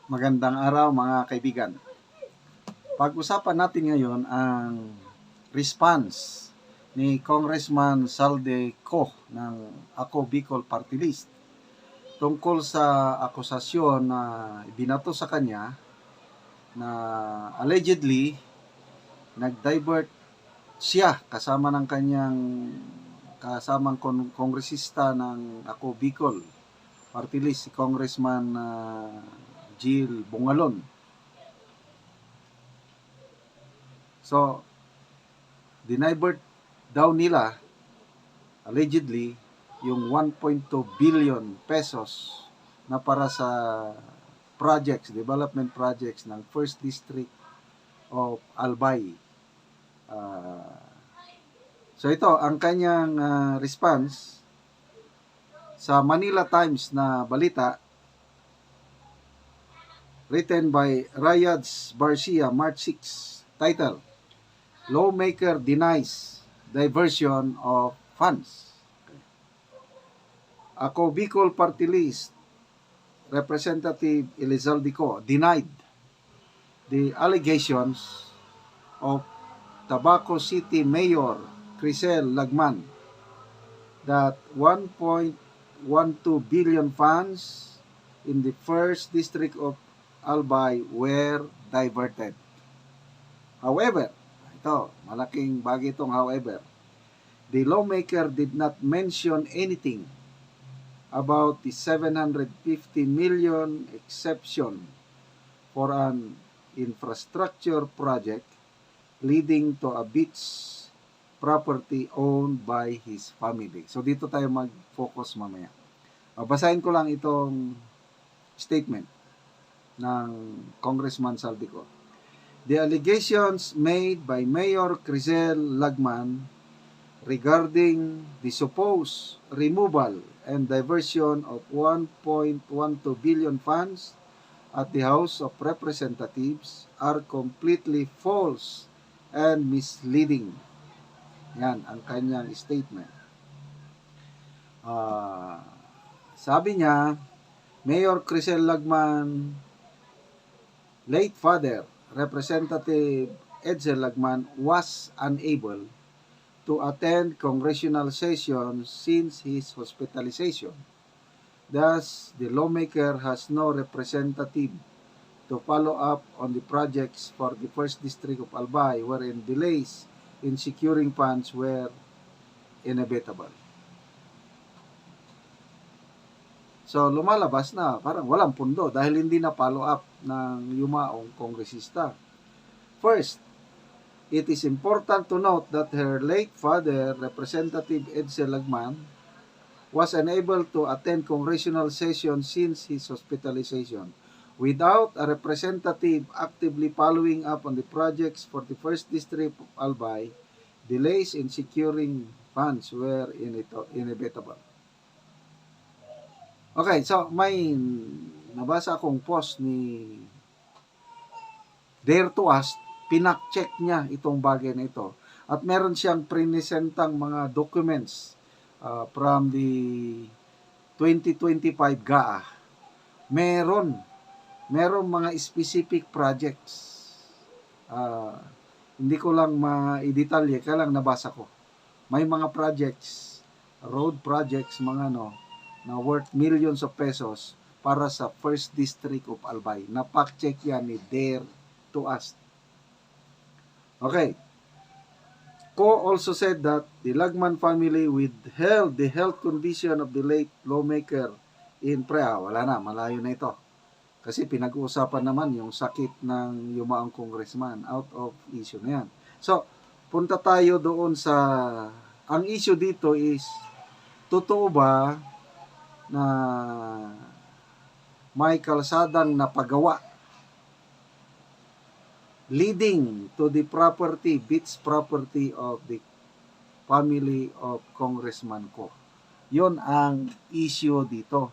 Magandang araw mga kaibigan. Pag-usapan natin ngayon ang response ni Congressman Salde Co ng Ako Bicol Party List tungkol sa akusasyon na binato sa kanya na allegedly nag-divert siya kasama ng kanyang kasamang kongresista ng Ako Bicol Party List, si Congressman Jill Bungalon. So, dinivert daw nila, allegedly, yung 1.2 billion pesos na para sa projects, development projects ng First District of Albay. So ito, ang kanyang response sa Manila Times na balita, written by Rayad Barcia, March 6, title, Lawmaker Denies Diversion of Funds. Ako Bicol Party List Representative Elizalde Co denied the allegations of Tabaco City Mayor Crisel Lagman that 1.12 billion funds in the First District of Albay were diverted. However, ito, malaking bagay itong however, the lawmaker did not mention anything about the 750 million exception for an infrastructure project leading to a beach property owned by his family. So dito tayo mag-focus mamaya. Basahin ko lang itong statement ng Congressman Saldico. The allegations made by Mayor Crisel Lagman regarding the supposed removal and diversion of 1.12 billion funds at the House of Representatives are completely false and misleading. Yan ang kanyang statement. Sabi niya, Mayor Crisel Lagman, late father, Representative Edsel Lagman, was unable to attend congressional sessions since his hospitalization. Thus, the lawmaker has no representative to follow up on the projects for the First District of Albay, wherein delays in securing funds were inevitable. So, lumalabas na parang walang pundo dahil hindi na follow up ng yumaong kongresista. First, it is important to note that her late father, Representative Edsel Lagman, was unable to attend congressional sessions since his hospitalization. Without a representative actively following up on the projects for the First District of Albay, delays in securing funds were inevitable. Okay, so may nabasa akong post ni Dare to Ask, pinak-check niya itong bagay na ito. At meron siyang presentang mga documents from the 2025 GAA. Meron mga specific projects. Hindi ko lang ma-detalye, kaya lang nabasa ko. May mga projects, road projects, mga na worth millions of pesos para sa First District of Albay. Napak-check yan ni Dare to Ask. Okay. Co also said that the Lagman family withheld the health condition of the late lawmaker in Prea. Wala na, malayo na ito. Kasi pinag-uusapan naman yung sakit ng yumaang congressman. Out of issue na yan. So, punta tayo doon sa, ang issue dito is, totoo ba na may kalsadang napagawa leading to the property, beach property of the family of Congressman Co. Yon ang issue dito.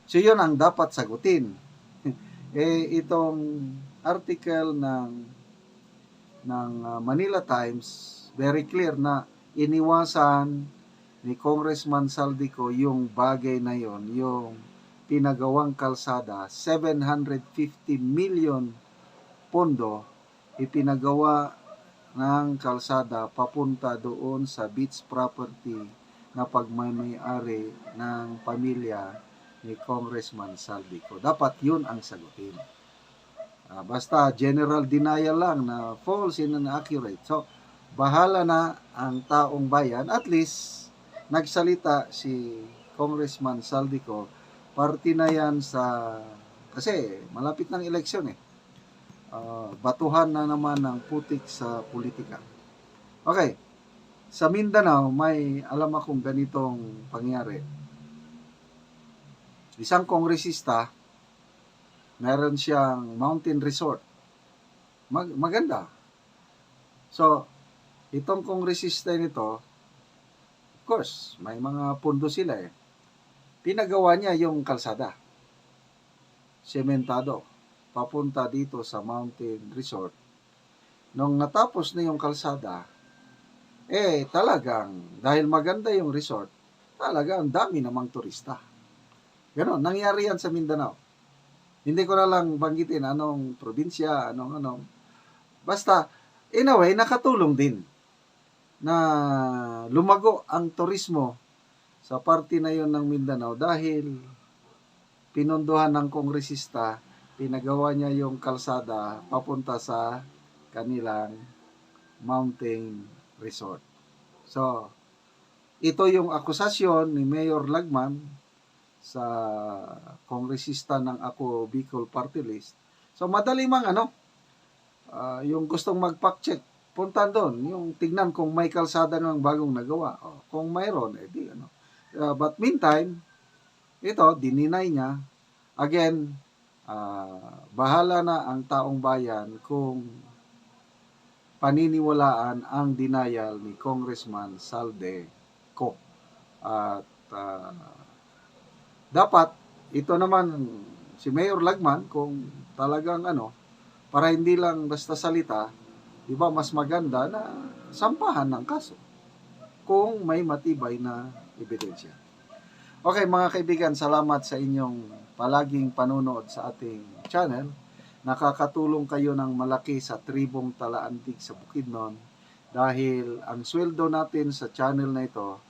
So yon ang dapat sagutin. Itong article ng Manila Times, very clear na iniwasan ni Congressman Saldico yung bagay na yon, yung pinagawang kalsada, 750 million pondo ipinagawa ng kalsada papunta doon sa beach property na pagmamayari ng pamilya ni Congressman Saldico. Dapat yun ang sagutin. Basta general denial lang na false and inaccurate. So, bahala na ang taong bayan. At least, nagsalita si Congressman Saldico. Party na yan sa... Kasi, malapit ng eleksyon eh. Batuhan na naman ng putik sa politika. Okay. Sa Mindanao, may alam akong ganitong pangyari. Isang kongresista, meron siyang mountain resort. Maganda. So, itong kongresista nito, of course, may mga pundo sila eh. Pinagawa niya yung kalsada. Sementado. Papunta dito sa mountain resort. Nung natapos na yung kalsada, talagang, dahil maganda yung resort, talagang dami namang turista. Ganon, nangyari yan sa Mindanao. Hindi ko na lang banggitin anong probinsya, anong. Basta, in a way, nakatulong din na lumago ang turismo sa parte na yon ng Mindanao dahil pinondohan ng kongresista, pinagawa niya yung kalsada papunta sa kanilang mountain resort. So, ito yung akusasyon ni Mayor Lagman sa kongresista ng Ako Bicol Party List. So, madali mang yung gustong mag-fact check, punta doon, yung tignan kung may kalsada ng bagong nagawa. Kung mayroon, edi but meantime, ito, dininay niya. Again, bahala na ang taong bayan kung paniniwalaan ang denial ni Congressman Saldico. At dapat, ito naman si Mayor Lagman, kung talagang para hindi lang basta salita, di ba mas maganda na sampahan ng kaso kung may matibay na ebidensya. Okay mga kaibigan, salamat sa inyong palaging panonood sa ating channel. Nakakatulong kayo ng malaki sa tribong Talaantig sa Bukidnon dahil ang sweldo natin sa channel na ito,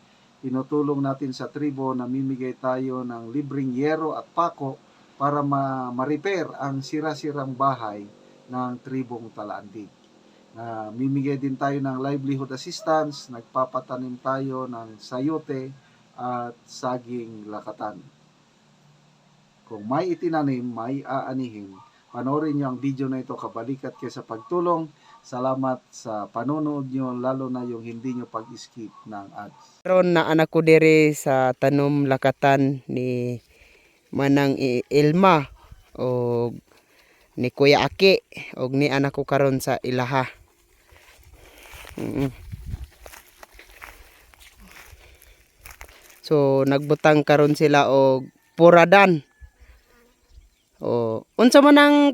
tinutulong natin sa tribo na mimigay tayo ng libreng yero at pako para ma-repair ang sira-sirang bahay ng tribong Talaantig. Mimigay din tayo ng livelihood assistance, nagpapatanim tayo ng sayote at saging lakatan. Kung may itinanim, may aanihin. Panoorin nyo ang video na ito, kabalikat kayo sa pagtulong. Salamat sa panonood nyo, lalo na yung hindi nyo pag-skip ng ads. Karon na anak ko diri sa tanom lakatan ni Manang Ilma o ni Kuya Aki o ni anak ko karon sa ilaha. So nagbutang karon sila og puradan. Unsa man ang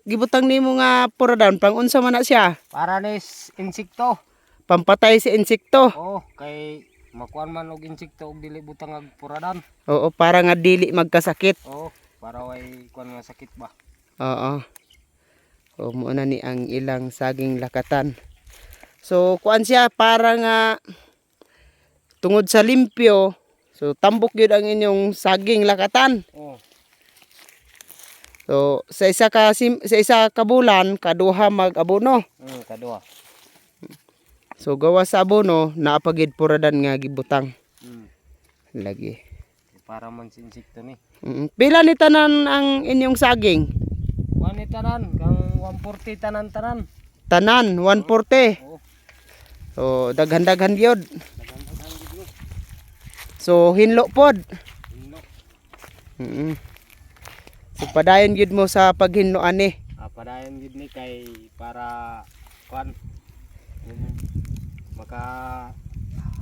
gibutang nimo nga puradan, pang unsa man na siya? Para nis insekto. Pampatay sa insekto. Kay makuan man og insekto og dili butang ag puradan. Oo, para nga dili magkasakit. Para way kuan nga sakit ba. Mo na ni ang ilang saging lakatan. So kuan siya para nga tungod sa limpyo. So tambok gyud ang inyong saging lakatan. So sa isa ka bulan kaduha mag-abono. Kaduha. So gawa sa abono naapagid puradan nga gibutang. Lagi. Para man sa insekto ni. Pila ni tanan ang inyong saging? Kuan ni tanan kang 140 tanan. Tanan 140. So daghan-daghan gyud. So hinlo pod. So padayon gyud mo sa paghinlo ani. Padayon gyud ni kay para kuan maka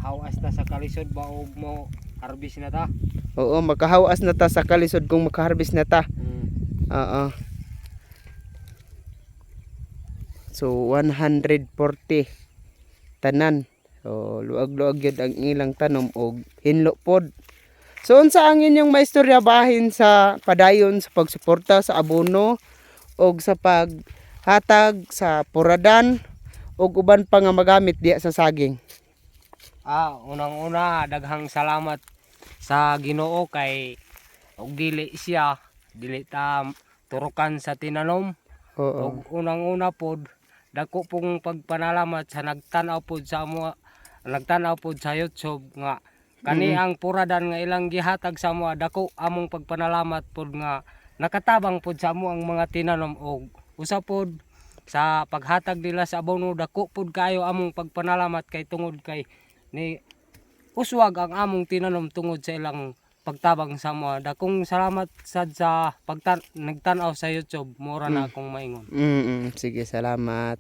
hawas ta sa kalisod ba og mo harvest na ta. Oo, makahawas na ta sa kalisod kung makaharvest na ta. So 140 tanan. So luag-luag gyud ang ilang tanom og hinlo pod. So unsa ang inyong maistorya bahin sa padayon sa pagsuporta sa abono og sa paghatag sa puradan og uban pa nga magamit diya sa saging? Unang-una daghang salamat sa Ginoo kay og dili ta turukan sa tinanom. Oo. Og unang-una pod dako pong pagpanalamat sa nagtan-aw pod sa YouTube nga kani ang puradan nga ilang gihatag sa amo, dako among pagpanalamat pod nga nakatabang pod sa amo ang mga tinanom. Og usa pod sa paghatag nila sa abono, dako pod kayo among pagpanalamat kay tungod kay ni uswag ang among tinanom tungod sa ilang pagtabang sa amo. Dakong salamat sad sa nagtan-aw sa YouTube, mura na akong maingon. Sige, salamat.